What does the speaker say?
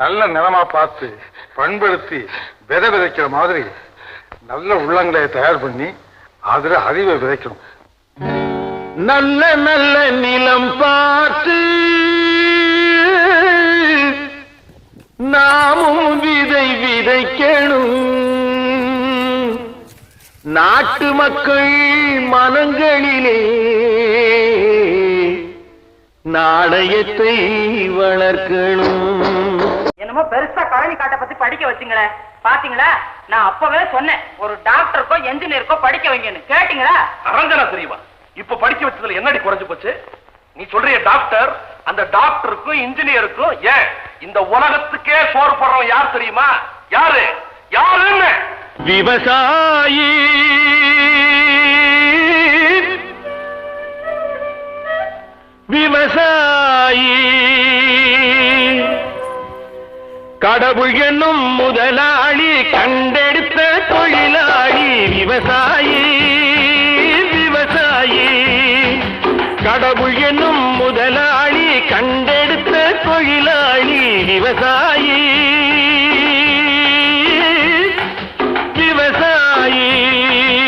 நல்ல நிலமா பார்த்து பண்படுத்தி விதை விதைக்கிற மாதிரி நல்ல உள்ளங்களை தயார் பண்ணி அதுல அறிவை விதைக்கணும். நல்ல நல்ல நிலம் பார்த்து நாமும் விதை விதைக்கணும். நாட்டு மக்கள் மனங்களிலே நாணயத்தை வளர்க்கணும். என்னமோ பெருசா கழனி காட்டை பத்தி படிக்க வச்சுங்களே, பாத்தீங்களா? நான் அப்பவே சொன்னேன், ஒரு டாக்டருக்கோ என்ஜினியருக்கோ படிக்க வைங்கன்னு. கேட்டீங்களா? அரஞ்சனா தெரியுமா? இப்ப படிக்க வச்சதுல என்னடி குறைஞ்சு போச்சு? நீ சொல்றிய டாக்டர், அந்த டாக்டருக்கும் இன்ஜினியருக்கும் ஏன் இந்த உலகத்துக்கே சோறு போடுறவன் யார் தெரியுமா? யாரு யாருன்னு? விவசாயி. விவசாயி கடவுள் என்னும் முதலாளி கண்டெடுத்த தொழிலாளி. விவசாயி விவசாயி கடவுள் என்னும் முதலாளி கண்டெடுத்த தொழிலாளி. விவசாயி